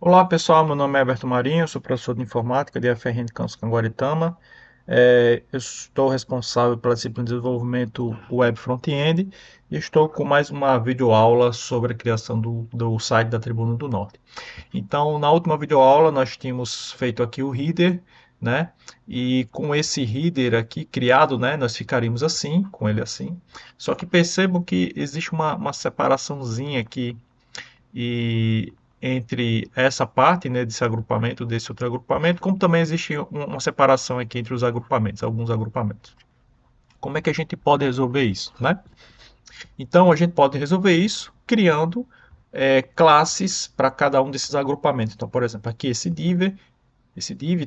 Olá pessoal, meu nome é Alberto Marinho, sou professor de informática de FRN Campus Canguaritama. Eu estou responsável pela disciplina de desenvolvimento web front-end e estou com mais uma videoaula sobre a criação do site da Tribuna do Norte. Então, na última videoaula nós tínhamos feito aqui o header, né? E com esse header aqui criado, né, nós ficaríamos assim, com ele assim. Só que percebam que existe uma separaçãozinha aqui e entre essa parte, né, desse agrupamento, desse outro agrupamento, como também existe uma separação aqui entre os agrupamentos, alguns agrupamentos. Como é que a gente pode resolver isso, né? Então a gente pode resolver isso criando classes para cada um desses agrupamentos. Então, por exemplo, aqui esse div,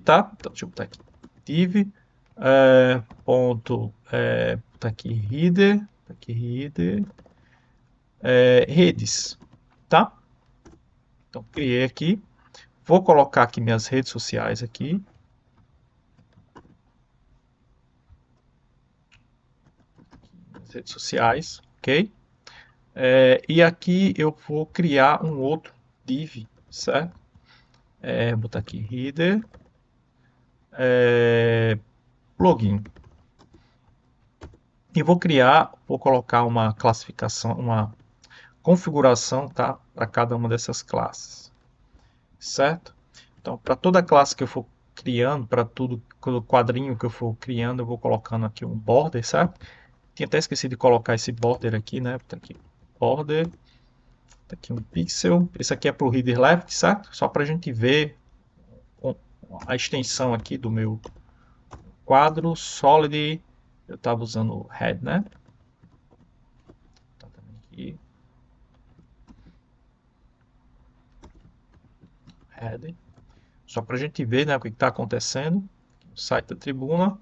tá? Então, deixa eu botar aqui, div ponto, tá aqui header, redes, tá? Então, criei aqui. Vou colocar aqui minhas redes sociais aqui. Minhas redes sociais, ok? E aqui eu vou criar um outro div, certo? Vou botar aqui header, login. E vou colocar uma classificação, uma configuração, tá? Para cada uma dessas classes, certo? Então, para toda classe que eu for criando, para todo quadrinho que eu for criando, eu vou colocando aqui um border, certo? Tinha até esquecido de colocar esse border aqui, né? Tá aqui, border, tá aqui um pixel. Esse aqui é para o reader left, certo? Só para a gente ver a extensão aqui do meu quadro solid. Eu estava usando o head, né? Tá também aqui, head. Só para a gente ver, né, o que está acontecendo no site da Tribuna.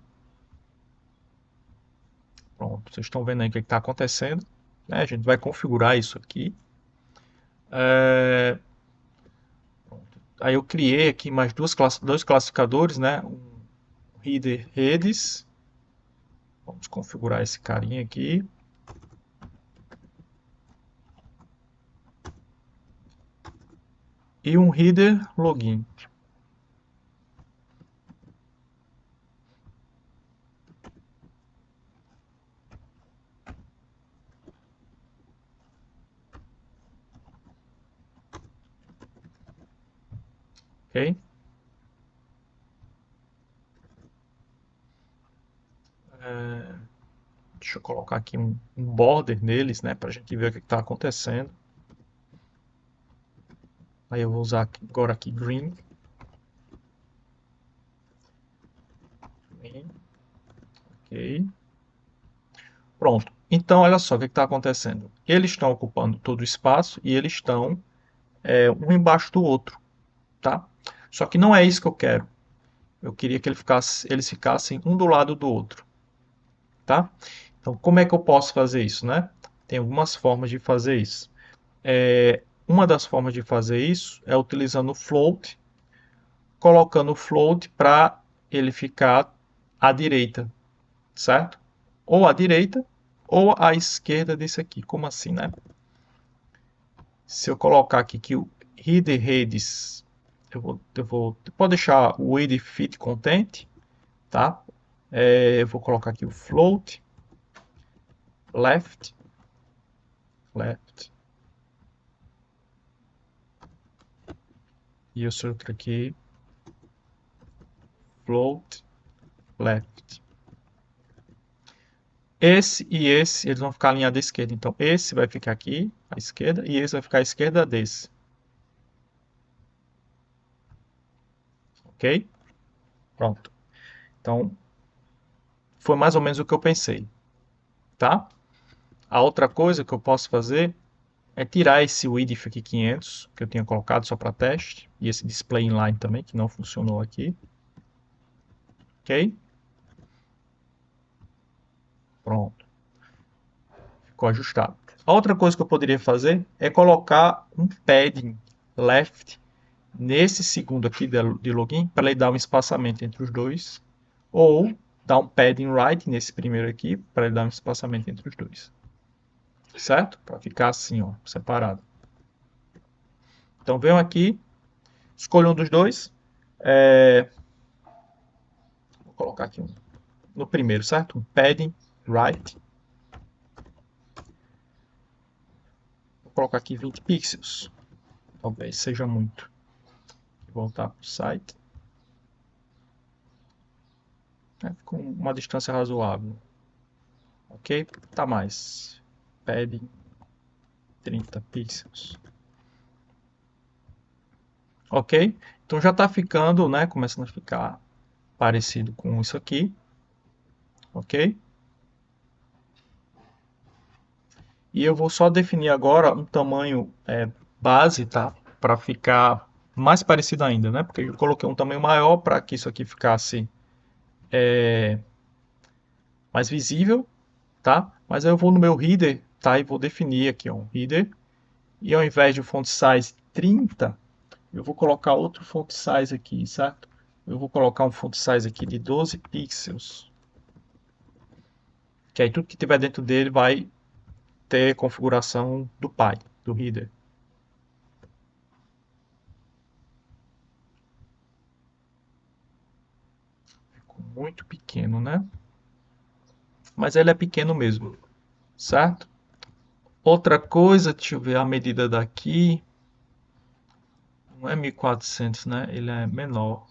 Pronto, vocês estão vendo aí o que está acontecendo. Né? A gente vai configurar isso aqui. É, Aí eu criei aqui mais dois classificadores, né? Um header redes. Vamos configurar esse carinha aqui. E um header login. Ok? Deixa eu colocar aqui um border neles, né? Para a gente ver o que está acontecendo. Aí eu vou usar agora aqui green. Ok. Pronto. Então, olha só o que está acontecendo. Eles estão ocupando todo o espaço e eles estão um embaixo do outro, tá? Só que não é isso que eu quero. Eu queria que eles ficassem um do lado do outro, tá? Então, como é que eu posso fazer isso, né? Tem algumas formas de fazer isso. Uma das formas de fazer isso é utilizando o float, colocando o float para ele ficar à direita, certo? Ou à direita ou à esquerda desse aqui. Como assim, né? Se eu colocar aqui que o header redes, pode deixar o width fit content, tá? Eu vou colocar aqui o float left, e esse outro aqui float left. Esse e esse, eles vão ficar alinhados à esquerda. Então, esse vai ficar aqui à esquerda e esse vai ficar à esquerda desse. Ok? Pronto. Então, foi mais ou menos o que eu pensei. Tá? A outra coisa que eu posso fazer é tirar esse width aqui 500, que eu tinha colocado só para teste, e esse display inline também, que não funcionou aqui. Ok? Pronto. Ficou ajustado. A outra coisa que eu poderia fazer é colocar um padding left nesse segundo aqui de login, para ele dar um espaçamento entre os dois, ou dar um padding right nesse primeiro aqui, para ele dar um espaçamento entre os dois. Certo? Para ficar assim, ó, separado. Então venho aqui, Escolha um dos dois. É, vou colocar aqui no primeiro, certo? Um padding right. Vou colocar aqui 20 pixels. Talvez seja muito. Vou voltar para o site. Com uma distância razoável. Ok? Tá mais. Padding 30 pixels. Ok? Então já está ficando, né? Começando a ficar parecido com isso aqui. Ok? E eu vou só definir agora um tamanho base, tá? Para ficar mais parecido ainda, né? Porque eu coloquei um tamanho maior para que isso aqui ficasse mais visível, tá? Mas eu vou no meu header, tá? E vou definir aqui um header. E ao invés de font size 30, eu vou colocar outro font size aqui, certo? Eu vou colocar um font size aqui de 12 pixels. Que aí tudo que tiver dentro dele vai ter configuração do pai, do header. Ficou muito pequeno, né? Mas ele é pequeno mesmo, certo? Outra coisa, deixa eu ver a medida daqui. Não é 1400, né? Ele é menor.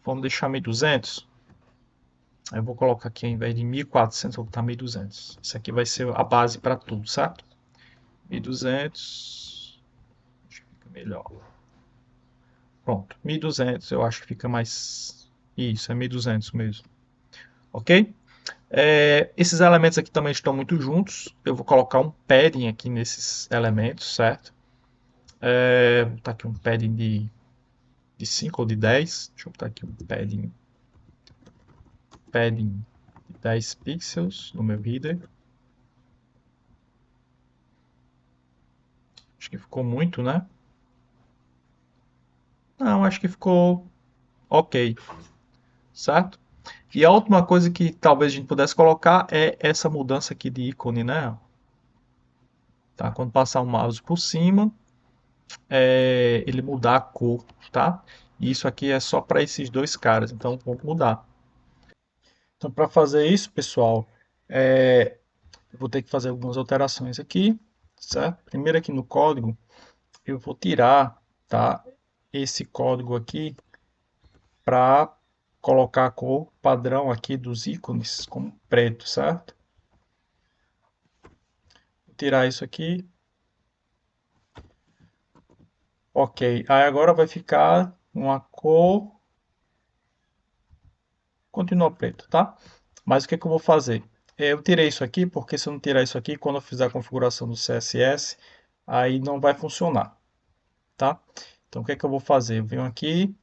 Vamos deixar 1200. Eu vou colocar aqui, ao invés de 1400, vou botar 1200. Isso aqui vai ser a base para tudo, certo? 1200. Acho que fica melhor. Pronto, 1200 eu acho que fica mais... Isso, é 1200 mesmo. Ok? Esses elementos aqui também estão muito juntos. Eu vou colocar um padding aqui nesses elementos, certo? Vou botar aqui um padding de 5 ou de 10. Deixa eu botar aqui um padding de 10 pixels no meu header. Acho que ficou muito, né? Não, acho que ficou ok, certo? E a última coisa que talvez a gente pudesse colocar é essa mudança aqui de ícone, né? Tá? Quando passar o mouse por cima, ele mudar a cor, tá? E isso aqui é só para esses dois caras, então vamos mudar. Então, para fazer isso, pessoal, eu vou ter que fazer algumas alterações aqui, certo? Primeiro aqui no código, eu vou tirar, tá? Esse código aqui para colocar a cor padrão aqui dos ícones como preto, certo? Vou tirar isso aqui. Ok, aí agora vai ficar uma cor, continua preto, tá? Mas o que é que eu vou fazer? Eu tirei isso aqui, porque se eu não tirar isso aqui, quando eu fizer a configuração do CSS, aí não vai funcionar, tá? Então o que é que eu vou fazer? Eu venho aqui,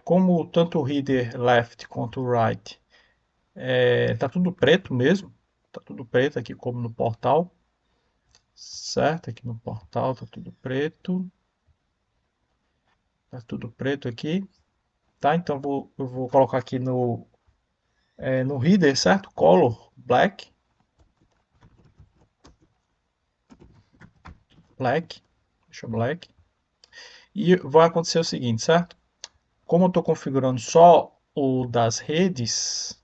como tanto o header left quanto o right tá tudo preto mesmo, tá tudo preto aqui como no portal, certo? Aqui no portal tá tudo preto aqui, tá? Então eu vou colocar aqui no header, certo? Color black, deixa black. E vai acontecer o seguinte, certo? Como eu estou configurando só o das redes,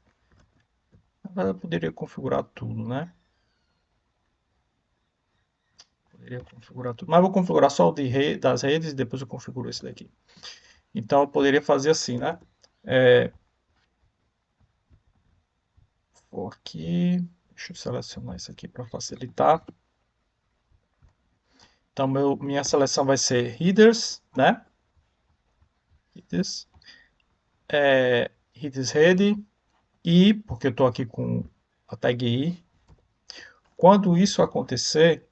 eu poderia configurar tudo, né? Poderia configurar tudo, mas vou configurar só o das redes e depois eu configuro esse daqui. Então eu poderia fazer assim, né? Vou aqui, deixa eu selecionar isso aqui para facilitar. Então minha seleção vai ser headers, né? Headers, headers ready e porque eu estou aqui com a tag i. Quando isso acontecer,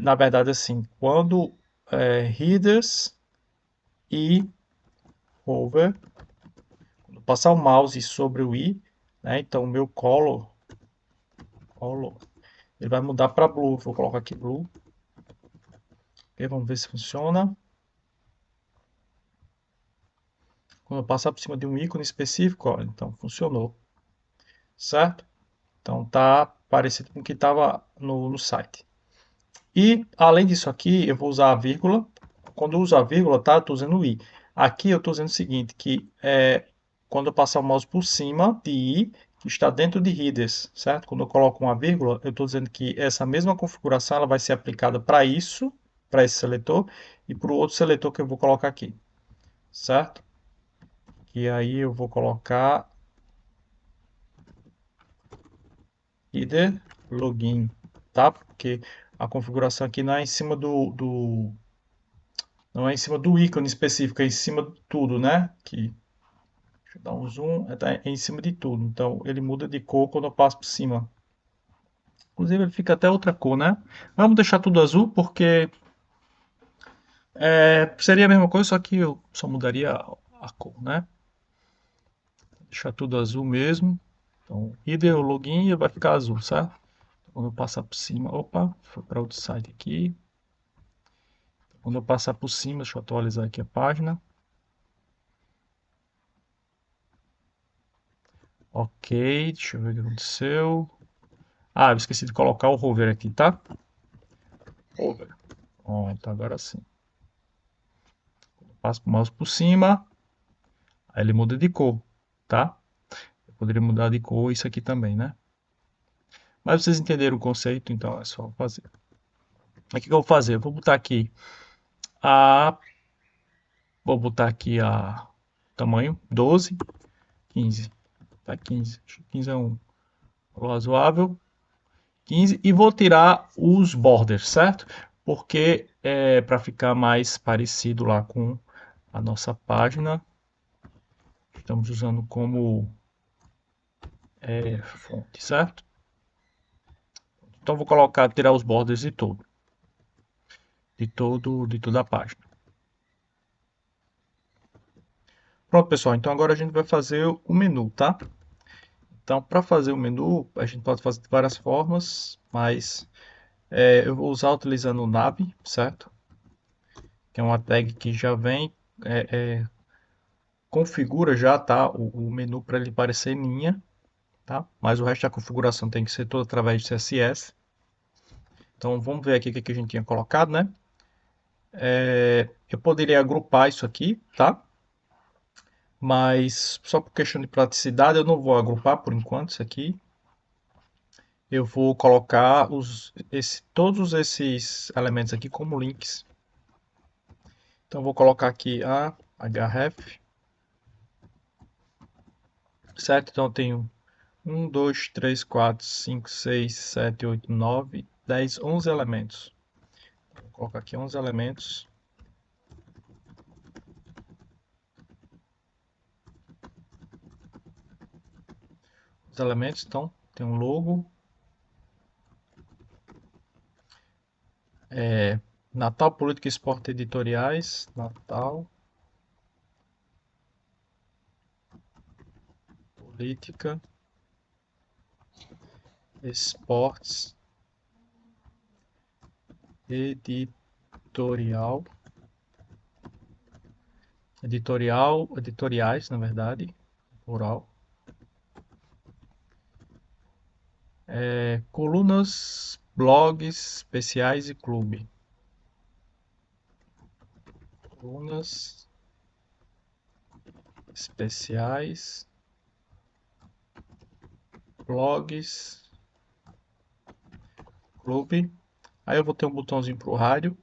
na verdade assim, quando headers e hover, quando passar o mouse sobre o i, né? Então o meu color, ele vai mudar para blue. Vou colocar aqui blue. Okay, vamos ver se funciona. Quando eu passar por cima de um ícone específico, ó, então funcionou, certo? Então tá parecido com o que estava no site. E além disso aqui, eu vou usar a vírgula. Quando eu uso a vírgula, tá? Eu estou usando o i. Aqui eu estou dizendo o seguinte, que quando eu passar o mouse por cima de i, que está dentro de headers, certo? Quando eu coloco uma vírgula, eu estou dizendo que essa mesma configuração ela vai ser aplicada para isso, para esse seletor, e para o outro seletor que eu vou colocar aqui, certo? E aí eu vou colocar header login, tá? Porque a configuração aqui não é em cima não é em cima do ícone específico, é em cima de tudo, né? Aqui, deixa eu dar um zoom, é em cima de tudo. Então ele muda de cor quando eu passo por cima. Inclusive ele fica até outra cor, né? Vamos deixar tudo azul porque seria a mesma coisa, só que eu só mudaria a cor, né? Deixar tudo azul mesmo. Então, header, o login vai ficar azul, certo? Quando eu passar por cima, opa, foi para outro site aqui. Quando eu passar por cima, deixa eu atualizar aqui a página. Ok, deixa eu ver o que aconteceu. Ah, eu esqueci de colocar o hover aqui, tá? Hover. Pronto, agora sim. Passo o mouse por cima, aí ele muda de cor, tá? Eu poderia mudar de cor isso aqui também, né? Mas vocês entenderam o conceito, então é só fazer. Aqui que eu vou fazer? Eu vou botar aqui a... Vou botar aqui a tamanho 12, 15. Tá 15. Acho que 15 é um razoável. 15 e vou tirar os borders, certo? Porque é para ficar mais parecido lá com a nossa página. Estamos usando como fonte, certo? Então vou colocar, tirar os borders de toda a página. Pronto, pessoal. Então agora a gente vai fazer o menu, tá? Então para fazer o menu a gente pode fazer de várias formas, mas eu vou usar utilizando o nav, certo? Que é uma tag que já vem configura já, tá? O menu para ele parecer em linha, tá? Mas o resto da configuração tem que ser toda através de CSS. Então vamos ver aqui o que a gente tinha colocado, né? Eu poderia agrupar isso aqui, tá? Mas só por questão de praticidade eu não vou agrupar por enquanto isso aqui. Eu vou colocar todos esses elementos aqui como links. Então eu vou colocar aqui a href, certo? Então eu tenho 1, 2, 3, 4, 5, 6, 7, 8, 9, 10, 11 elementos. Vou colocar aqui 11 elementos. Os elementos, então, tem um logo. Natal, Política e Esporte Editoriais. Natal, Política, Esportes, Editorial. Editoriais, na verdade, plural. Colunas, blogs, especiais e clube. Colunas, especiais, blogs, clube. Aí eu vou ter um botãozinho para o rádio.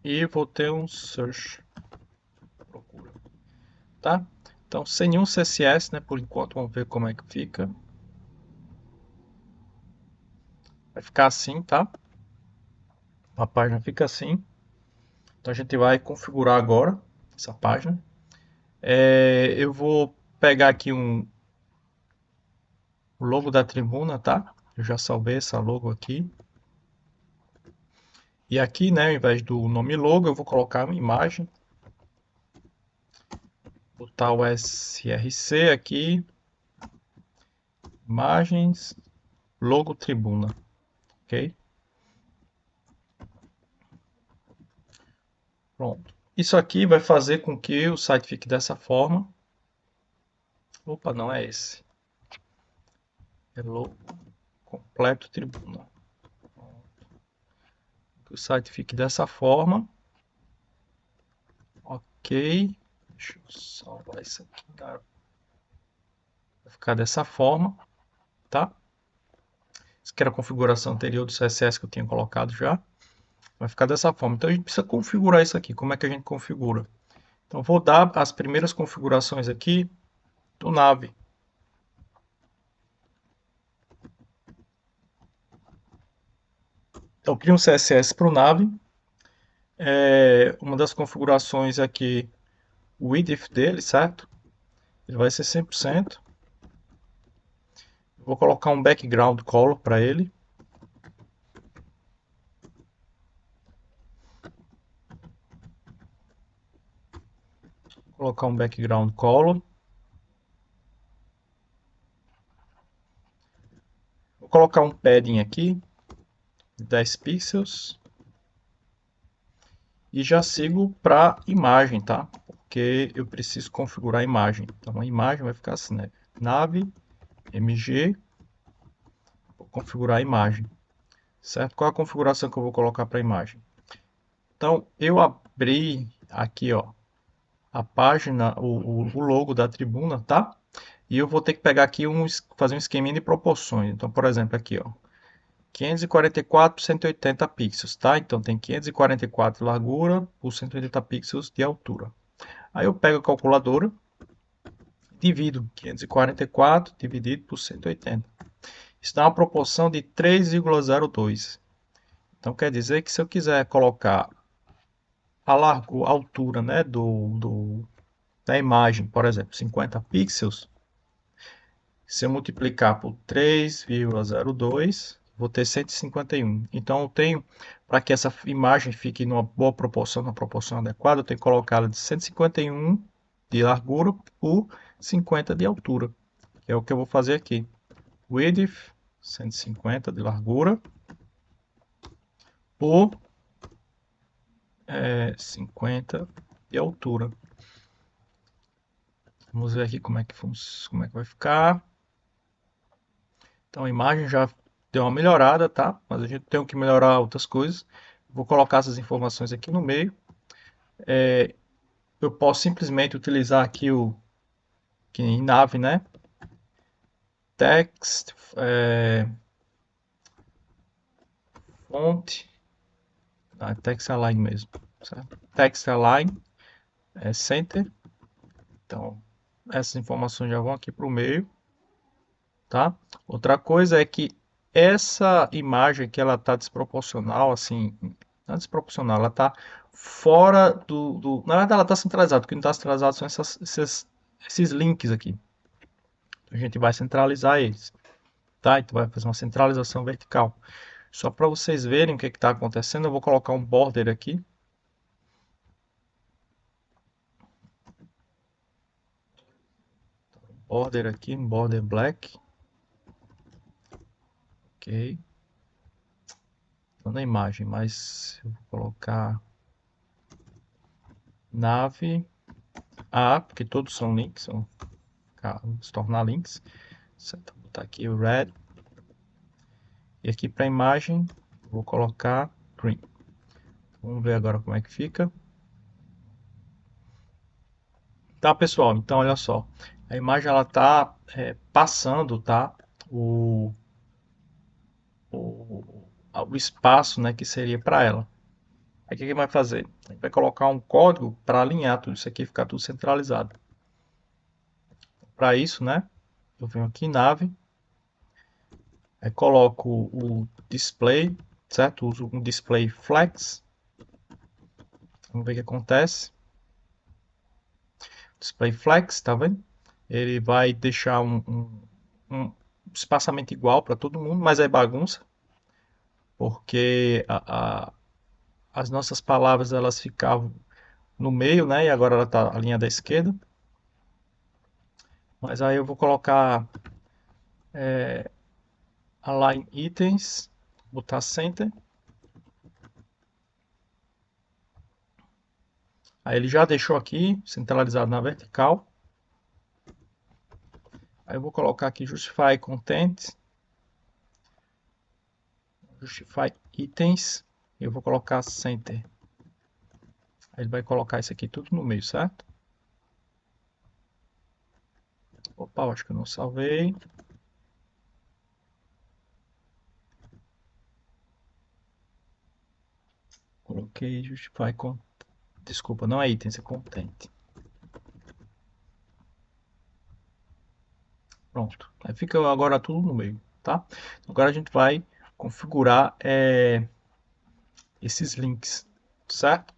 E vou ter um search, procura, tá? Então, sem nenhum CSS, né, por enquanto, vamos ver como é que fica. Vai ficar assim, tá? A página fica assim. Então, a gente vai configurar agora essa página. Eu vou pegar aqui o logo da tribuna, tá? Eu já salvei essa logo aqui. E aqui, né, ao invés do nome logo, eu vou colocar uma imagem. Botar o src aqui. Imagens, logo tribuna, ok? Pronto. Isso aqui vai fazer com que o site fique dessa forma. Opa, não é esse. Hello completo tribuna. Que o site fique dessa forma. Ok. Deixa eu salvar isso aqui. Vai ficar dessa forma, tá? Isso aqui era a configuração anterior do CSS que eu tinha colocado já. Vai ficar dessa forma. Então a gente precisa configurar isso aqui. Como é que a gente configura? Então vou dar as primeiras configurações aqui do Nave. Então crio um CSS para o Nave. Uma das configurações aqui, o width dele, certo? Ele vai ser 100%. Vou colocar um background color para ele. Vou colocar um background color. Vou colocar um padding aqui, 10 pixels. E já sigo para imagem, tá? Porque eu preciso configurar a imagem. Então a imagem vai ficar assim, né? Nave, MG, vou configurar a imagem, certo? Qual é a configuração que eu vou colocar para a imagem? Então eu abri aqui, ó, a página, o logo da tribuna, tá? E eu vou ter que pegar aqui fazer um esqueminha de proporções. Então, por exemplo, aqui, ó, 544 por 180 pixels, tá? Então tem 544 de largura por 180 pixels de altura. Aí eu pego a calculadora, divido 544 dividido por 180. Isso dá uma proporção de 3,02. Então quer dizer que se eu quiser colocar a largura, a altura, né, da imagem, por exemplo, 50 pixels, se eu multiplicar por 3,02, vou ter 151. Então eu tenho, para que essa imagem fique numa boa proporção, numa proporção adequada, eu tenho que colocá-la de 151 de largura por 50 de altura. Que é o que eu vou fazer aqui. Width, 150 de largura por 50 de altura. Vamos ver aqui como é que vai ficar. Então a imagem já deu uma melhorada, tá? Mas a gente tem que melhorar outras coisas. Vou colocar essas informações aqui no meio. Eu posso simplesmente utilizar aqui que em nave, né? Text, font, text align mesmo, certo? Text align, center. Então essas informações já vão aqui para o meio, tá? Outra coisa é que essa imagem que ela está desproporcional, assim, não é desproporcional, ela está fora na verdade ela está centralizada, o que não está centralizado são esses links aqui. A gente vai centralizar eles, tá? Então vai fazer uma centralização vertical. Só para vocês verem o que está acontecendo, eu vou colocar um border aqui. Border aqui, um border black. Ok. Tô na imagem, mas eu vou colocar nave A, porque todos são links, vão se tornar links. Certo, vou botar aqui o red. E aqui para a imagem, vou colocar green. Vamos ver agora como é que fica. Tá, pessoal, então olha só. A imagem ela tá passando, tá? O espaço, né, que seria para ela. Aí o que a gente vai fazer? A gente vai colocar um código para alinhar tudo isso aqui, ficar tudo centralizado. Para isso, né, eu venho aqui em nave, aí coloco o display, certo? Uso um display flex. Vamos ver o que acontece. Display flex, tá vendo? Ele vai deixar um espaçamento igual para todo mundo, mas é bagunça, porque as nossas palavras elas ficavam no meio, né? E agora ela está a linha da esquerda. Mas aí eu vou colocar align itens, botar center. Aí ele já deixou aqui centralizado na vertical. Aí eu vou colocar aqui Justify Content, Justify Itens, e eu vou colocar Center. Aí ele vai colocar isso aqui tudo no meio, certo? Opa, eu acho que eu não salvei. Coloquei Justify Content. Desculpa, não é Itens, é Content. Pronto. Aí fica agora tudo no meio, tá? Agora a gente vai configurar esses links, certo?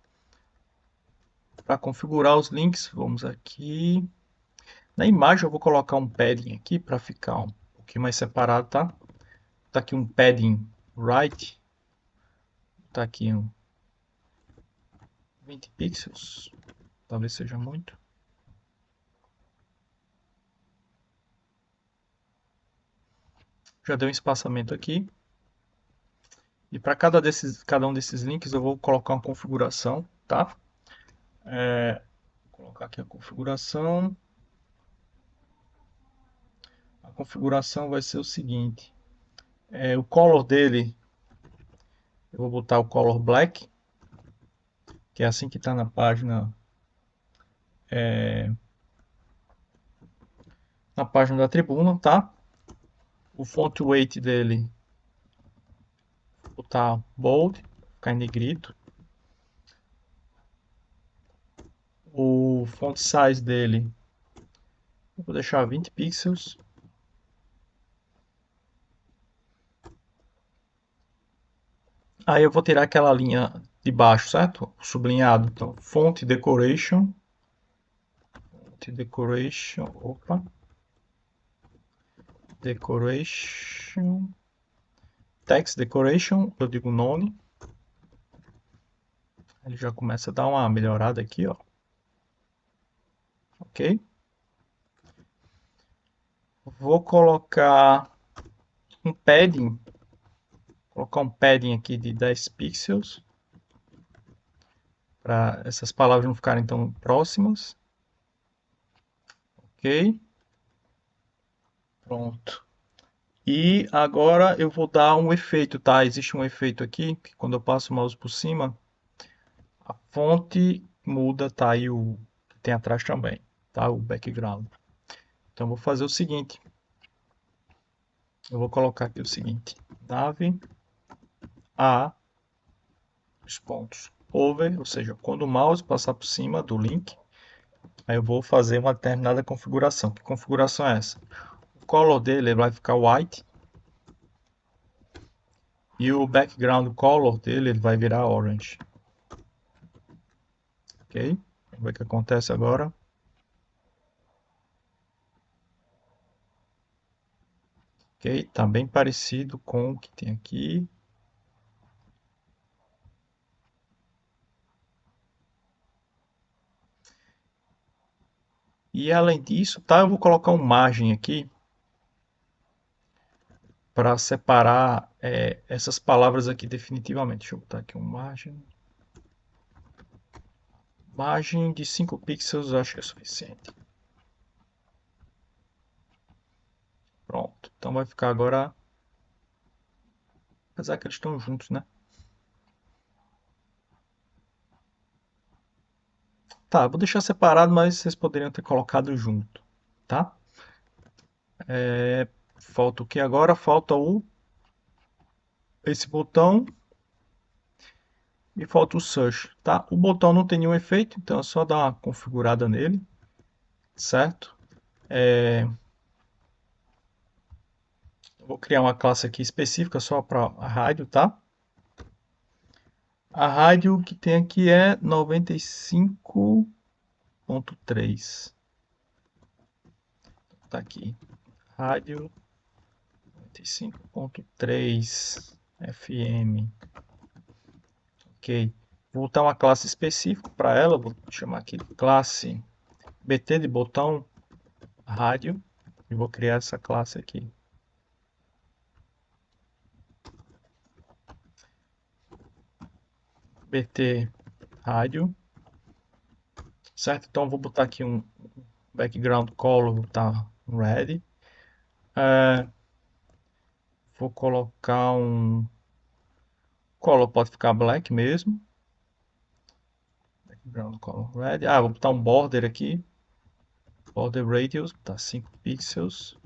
Para configurar os links, vamos aqui. Na imagem eu vou colocar um padding aqui para ficar um pouquinho mais separado, tá? Tá aqui um padding right. Tá aqui um 20 pixels. Talvez seja muito. Já deu um espaçamento aqui. E para cada um desses links eu vou colocar uma configuração, tá? Vou colocar aqui a configuração. A configuração vai ser o seguinte. O color dele, eu vou botar o color black, que é assim que está na página, na página da tribuna, tá? O font weight dele, vou botar bold, ficar em negrito. O font size dele, eu vou deixar 20 pixels. Aí eu vou tirar aquela linha de baixo, certo? O sublinhado. Então, font decoration, opa, decoration, text decoration, eu digo nome. Ele já começa a dar uma melhorada aqui, ó. Ok? Vou colocar um padding, colocar um padding aqui de 10 pixels, para essas palavras não ficarem tão próximas. Ok? Pronto. E agora eu vou dar um efeito, tá? Existe um efeito aqui, que quando eu passo o mouse por cima, a fonte muda, tá? E o que tem atrás também, tá? O background. Então eu vou fazer o seguinte. Eu vou colocar aqui o seguinte. Nave A, os pontos over, ou seja, quando o mouse passar por cima do link, aí eu vou fazer uma determinada configuração. Que configuração é essa? O color dele vai ficar white e o background color dele vai virar orange. Ok? Vamos ver o que acontece agora. Ok? Tá bem parecido com o que tem aqui. E além disso, tá? Eu vou colocar uma margem aqui para separar essas palavras aqui definitivamente. Deixa eu botar aqui uma margem. Margem de 5 pixels, acho que é suficiente. Pronto. Então vai ficar agora. Apesar que eles estão juntos, né? Tá, vou deixar separado, mas vocês poderiam ter colocado junto, tá? Falta o que agora? Falta esse botão e falta o search, tá? O botão não tem nenhum efeito, então é só dar uma configurada nele, certo? Vou criar uma classe aqui específica só para a rádio, tá? A rádio que tem aqui é 95.3. Tá aqui. Rádio 95.3 FM. Ok. Vou botar uma classe específica para ela. Vou chamar aqui classe BT de botão rádio. E vou criar essa classe aqui. BT rádio. Certo? Então vou botar aqui um background color, vou botar red. Vou colocar um color, pode ficar black mesmo. Brown color red. Vou botar um border aqui. Border radius, tá 5 pixels.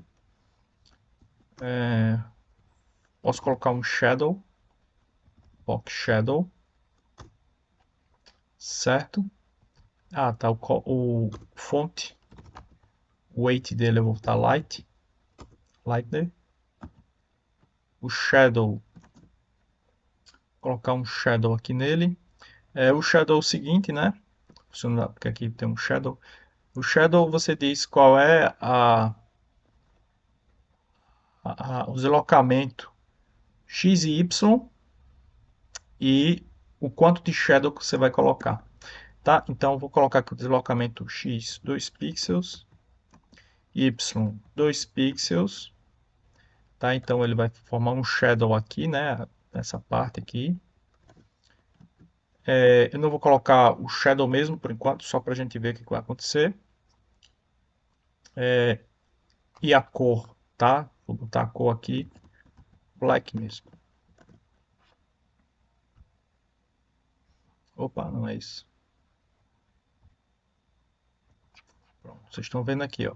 Posso colocar um shadow. Box shadow. Certo? Tá. O font. O weight dele eu vou botar light. Lighter. O shadow. Vou colocar um shadow aqui nele. O shadow é o seguinte, né? Porque aqui tem um shadow. O shadow você diz qual é o deslocamento x e y e o quanto de shadow que você vai colocar. Tá? Então eu vou colocar aqui o deslocamento x 2 pixels, y 2 pixels. Tá? Então ele vai formar um shadow aqui, né? Nessa parte aqui. Eu não vou colocar o shadow mesmo por enquanto, só para a gente ver o que vai acontecer. E a cor, tá? Vou botar a cor aqui, black mesmo. Opa, não é isso. Pronto, vocês estão vendo aqui, ó.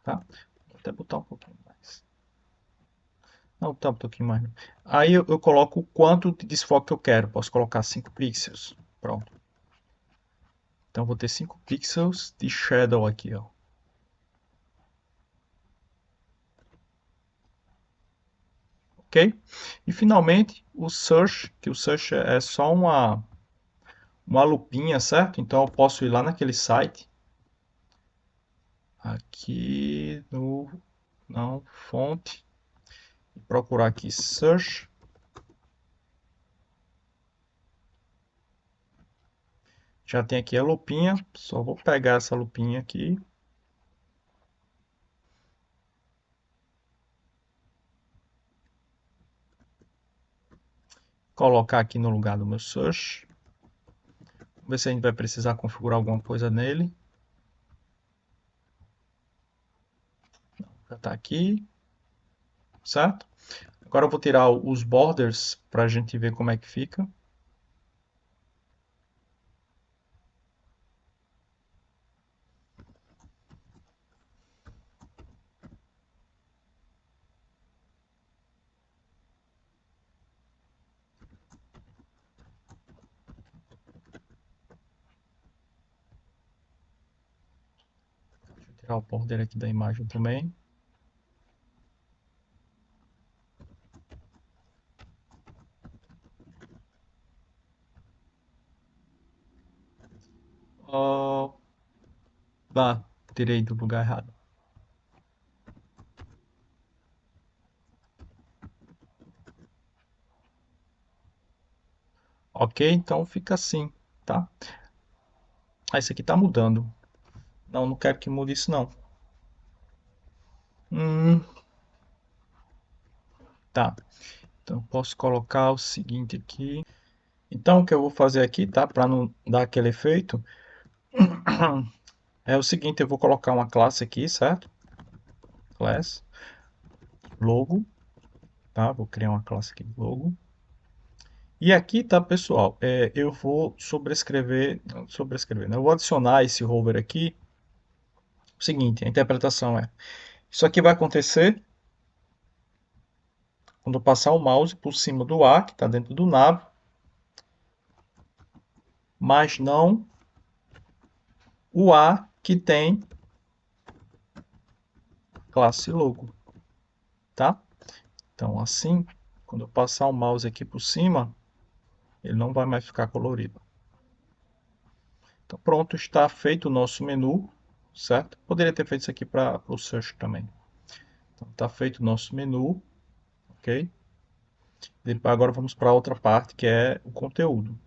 Tá? Vou até botar um pouquinho mais. Não, tá um pouquinho mais. Aí eu coloco o quanto de desfoque eu quero. Posso colocar 5 pixels. Pronto. Então vou ter 5 pixels de shadow aqui, ó. Ok? E finalmente o search, que o search é só uma lupinha, certo? Então eu posso ir lá naquele site. Aqui no... Não, fonte. E procurar aqui search. Já tem aqui a lupinha. Só vou pegar essa lupinha aqui. Colocar aqui no lugar do meu search. Vamos ver se a gente vai precisar configurar alguma coisa nele. Já está aqui, certo? Agora eu vou tirar os borders para a gente ver como é que fica. Deixa eu tirar o border aqui da imagem também. Oh, tirei do lugar errado. Ok, então fica assim, tá? Esse aqui tá mudando. Não, não quero que mude isso não. Tá. Então posso colocar o seguinte aqui. Então o que eu vou fazer aqui, tá? Para não dar aquele efeito, é o seguinte, eu vou colocar uma classe aqui, certo? Class logo, tá? Vou criar uma classe aqui logo. E aqui, tá, pessoal, eu vou sobrescrever, não, sobrescrever, né? Eu vou adicionar esse hover aqui. O seguinte, a interpretação é, isso aqui vai acontecer quando eu passar o mouse por cima do A, que está dentro do nav, mas não o A que tem classe logo, tá? Então, assim, quando eu passar o mouse aqui por cima, ele não vai mais ficar colorido. Então, pronto, está feito o nosso menu, certo? Poderia ter feito isso aqui para o search também. Então, está feito o nosso menu, ok? Agora vamos para a outra parte, que é o conteúdo.